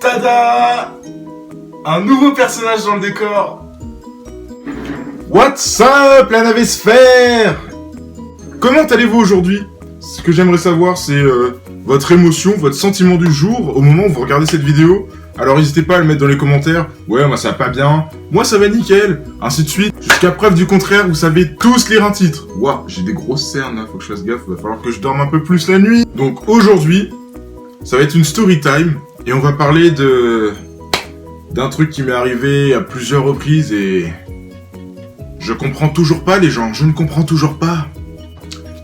Tada! Un nouveau personnage dans le décor. What's up, la navesphère? Comment allez-vous aujourd'hui? Ce que j'aimerais savoir, c'est votre émotion, votre sentiment du jour au moment où vous regardez cette vidéo. Alors n'hésitez pas à le mettre dans les commentaires. Ouais, moi ça va pas bien. Moi ça va nickel. Ainsi de suite. Jusqu'à preuve du contraire, vous savez tous lire un titre. Waouh, j'ai des grosses cernes là, faut que je fasse gaffe. Va falloir que je dorme un peu plus la nuit. Donc aujourd'hui, ça va être une story time. Et on va parler d'un truc qui m'est arrivé à plusieurs reprises et... Je comprends toujours pas les gens, je ne comprends toujours pas.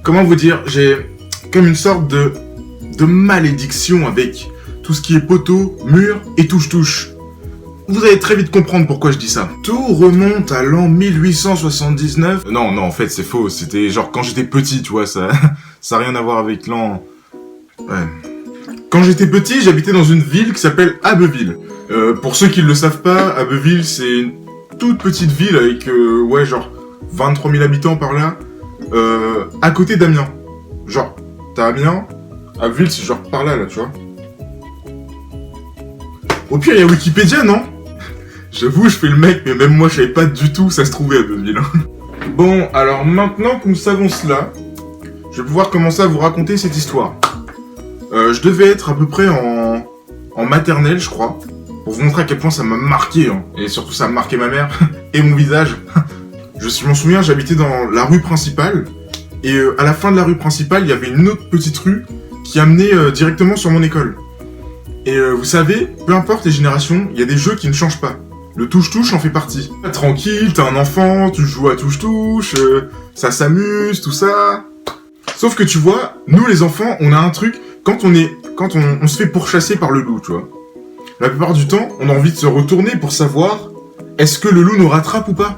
Comment vous dire, j'ai comme une sorte de malédiction avec tout ce qui est poteau, mur et touche-touche. Vous allez très vite comprendre pourquoi je dis ça. Tout remonte à l'an 1879. Non, en fait c'est faux, c'était genre quand j'étais petit, tu vois, ça a rien à voir avec l'an... Ouais... Quand j'étais petit, j'habitais dans une ville qui s'appelle Abbeville. Pour ceux qui ne le savent pas, Abbeville, c'est une toute petite ville avec, ouais, genre 23 000 habitants par là, à côté d'Amiens. Genre, t'as Amiens, Abbeville, c'est genre par là, tu vois. Au pire, il y a Wikipédia, non? J'avoue, je fais le mec, mais même moi, je savais pas du tout où ça se trouvait à Abbeville. Bon, alors maintenant que nous savons cela, je vais pouvoir commencer à vous raconter cette histoire. Je devais être à peu près en maternelle, je crois, pour vous montrer à quel point ça m'a marqué, hein. Et surtout ça a marqué ma mère, et mon visage. Je m'en souviens, j'habitais dans la rue principale, et à la fin de la rue principale, il y avait une autre petite rue qui amenait directement sur mon école. Et vous savez, peu importe les générations, il y a des jeux qui ne changent pas. Le touche-touche en fait partie. Tranquille, t'es un enfant, tu joues à touche-touche, ça s'amuse, tout ça... Sauf que tu vois, nous les enfants, on a un truc, quand on se fait pourchasser par le loup, tu vois. La plupart du temps, on a envie de se retourner pour savoir, est-ce que le loup nous rattrape ou pas?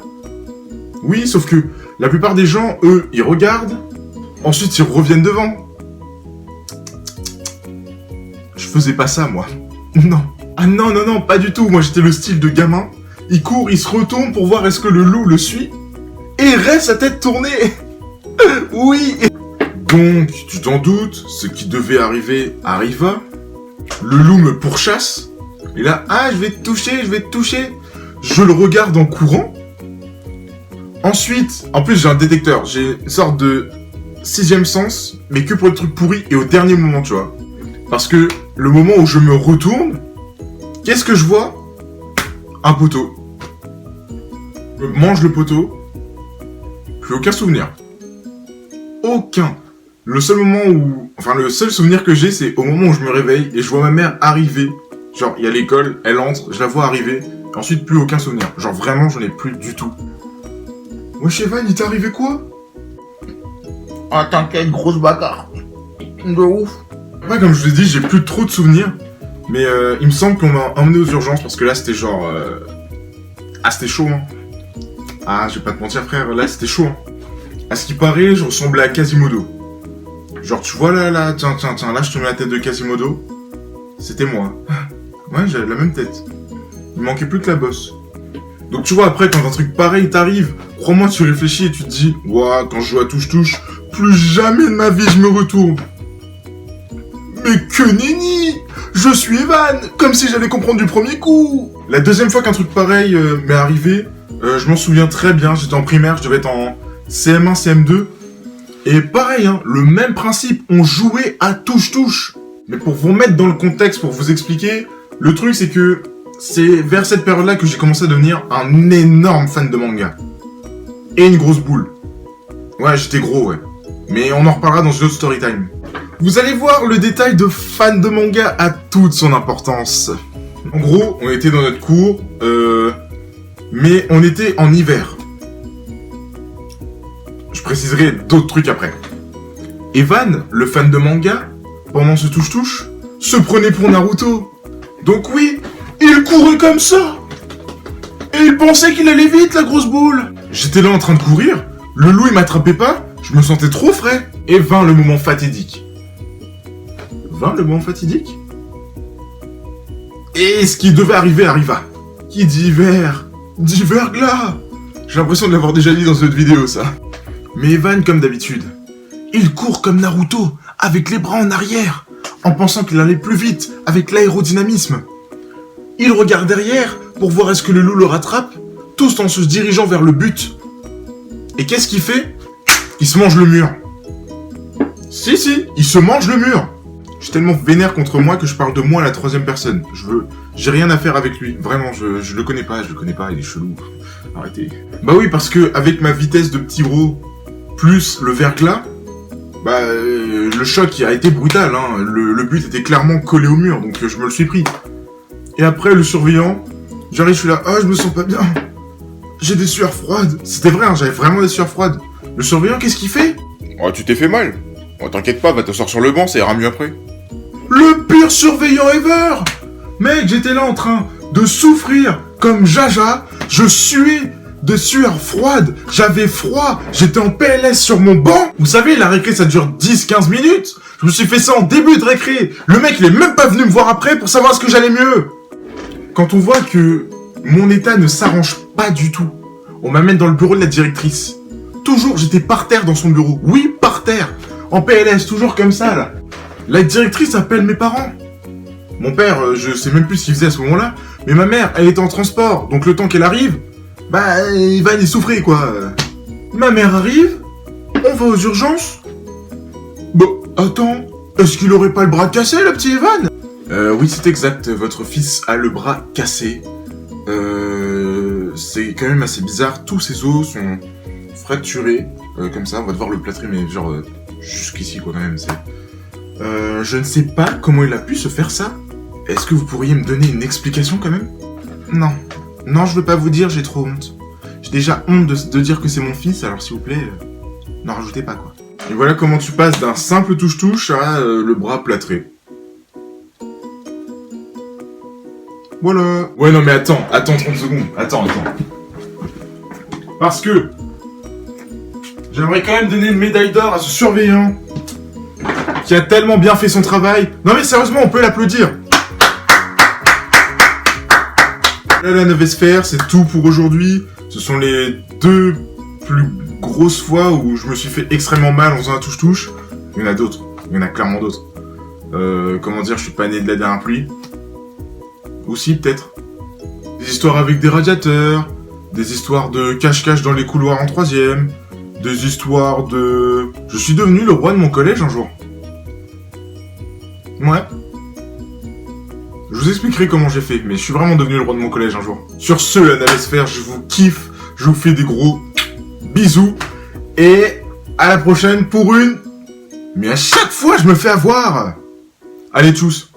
Oui, sauf que la plupart des gens, eux, ils regardent, ensuite ils reviennent devant. Je faisais pas ça, moi. Non. Ah non, pas du tout, moi j'étais le style de gamin. Il court, il se retourne pour voir est-ce que le loup le suit, et il reste sa tête tournée. Oui. Donc, tu t'en doutes, ce qui devait arriver arriva. Le loup me pourchasse. Et là, je vais te toucher. Je le regarde en courant. Ensuite, en plus j'ai un détecteur. J'ai une sorte de 6e sens, mais que pour les trucs pourris et au dernier moment, tu vois. Parce que le moment où je me retourne, qu'est-ce que je vois? Un poteau. Je mange le poteau. Plus aucun souvenir. Aucun. Le seul souvenir que j'ai, c'est au moment où je me réveille et je vois ma mère arriver. Genre, il y a l'école, elle entre, je la vois arriver. Ensuite, plus aucun souvenir. Genre, vraiment, j'en ai plus du tout. Wesh, Evan, il t'est arrivé quoi? Ah, t'inquiète, grosse bagarre. De ouf. Ouais, comme je vous ai dit, j'ai plus trop de souvenirs. Mais il me semble qu'on m'a emmené aux urgences parce que là, c'était genre... c'était chaud, hein. Ah, je vais pas te mentir, frère, là, c'était chaud, hein. À ce qui paraît, je ressemblais à Quasimodo. Genre, tu vois là, tiens, là, je te mets la tête de Quasimodo. C'était moi. Ouais, j'avais la même tête. Il manquait plus que la bosse. Donc, tu vois, après, quand un truc pareil t'arrive, crois-moi, tu réfléchis et tu te dis, ouah, quand je joue à touche-touche, plus jamais de ma vie je me retourne. Mais que nenni! Je suis Evan! Comme si j'allais comprendre du premier coup! La deuxième fois qu'un truc pareil m'est arrivé, je m'en souviens très bien, j'étais en primaire, je devais être en CM1, CM2. Et pareil, hein, le même principe, on jouait à touche-touche. Mais pour vous mettre dans le contexte, pour vous expliquer, le truc c'est que c'est vers cette période-là que j'ai commencé à devenir un énorme fan de manga. Et une grosse boule. Ouais, j'étais gros, ouais. Mais on en reparlera dans une autre story time. Vous allez voir, le détail de fan de manga a toute son importance. En gros, on était dans notre cours, mais on était en hiver. Je préciserai d'autres trucs après. Evan, le fan de manga, pendant ce touche-touche, se prenait pour Naruto. Donc oui, il courait comme ça. Et il pensait qu'il allait vite, la grosse boule. J'étais là en train de courir, le loup il m'attrapait pas, je me sentais trop frais. Et vint le moment fatidique. Et ce qui devait arriver arriva. Qui dit hiver? Dit verglas. J'ai l'impression de l'avoir déjà dit dans cette vidéo, ça. Mais Evan, comme d'habitude, il court comme Naruto, avec les bras en arrière, en pensant qu'il allait plus vite, avec l'aérodynamisme. Il regarde derrière pour voir est-ce que le loup le rattrape, tous en se dirigeant vers le but. Et qu'est-ce qu'il fait? Il se mange le mur. Si, il se mange le mur. Je suis tellement vénère contre moi que je parle de moi à la troisième personne. J'ai rien à faire avec lui. Vraiment, je le connais pas, il est chelou. Arrêtez. Bah oui, parce que avec ma vitesse de petit gros, plus le verglas, le choc a été brutal, hein. Le but était clairement collé au mur, donc je me le suis pris. Et après, le surveillant, j'arrive, je suis là, je me sens pas bien. J'ai des sueurs froides. C'était vrai, hein, j'avais vraiment des sueurs froides. Le surveillant, qu'est-ce qu'il fait? Oh, tu t'es fait mal. Oh, t'inquiète pas, va t'asseoir sur le banc, ça ira mieux après. Le pire surveillant ever! Mec, j'étais là en train de souffrir comme Jaja, je suais de sueur froide, j'avais froid, j'étais en PLS sur mon banc. Vous savez, la récré ça dure 10-15 minutes. Je me suis fait ça en début de récré. Le mec il est même pas venu me voir après pour savoir ce que j'allais mieux. Quand on voit que mon état ne s'arrange pas du tout, on m'amène dans le bureau de la directrice. Toujours j'étais par terre dans son bureau. Oui, par terre. En PLS, toujours comme ça là. La directrice appelle mes parents. Mon père, je sais même plus ce qu'il faisait à ce moment-là, mais ma mère, elle était en transport, donc le temps qu'elle arrive, il va aller souffrir, quoi. Ma mère arrive, on va aux urgences. Bon, attends, est-ce qu'il aurait pas le bras cassé, le petit Evan? Oui, c'est exact, votre fils a le bras cassé. C'est quand même assez bizarre, tous ses os sont fracturés, comme ça, on va devoir le plâtrer, mais genre, jusqu'ici, quoi, quand même, c'est... je ne sais pas comment il a pu se faire ça. Est-ce que vous pourriez me donner une explication quand même? Non, je veux pas vous dire, j'ai trop honte. J'ai déjà honte de dire que c'est mon fils, alors s'il vous plaît, n'en rajoutez pas quoi. Et voilà comment tu passes d'un simple touche-touche à le bras plâtré. Voilà. Ouais non mais attends 30 secondes, attends. Parce que j'aimerais quand même donner une médaille d'or à ce surveillant qui a tellement bien fait son travail. Non mais sérieusement, on peut l'applaudir. Là, la Novesphère, c'est tout pour aujourd'hui. Ce sont les 2 plus grosses fois où je me suis fait extrêmement mal en faisant un touche-touche. Il y en a d'autres. Il y en a clairement d'autres. Comment dire, je suis pas né de la dernière pluie. Aussi, peut-être. Des histoires avec des radiateurs. Des histoires de cache-cache dans les couloirs en 3ème. Des histoires de... Je suis devenu le roi de mon collège un jour. Ouais. Je vous expliquerai comment j'ai fait, mais je suis vraiment devenu le roi de mon collège un jour. Sur ce, la Navesphère, je vous kiffe, je vous fais des gros bisous, et à la prochaine pour une... Mais à chaque fois, je me fais avoir. Allez, tchuss.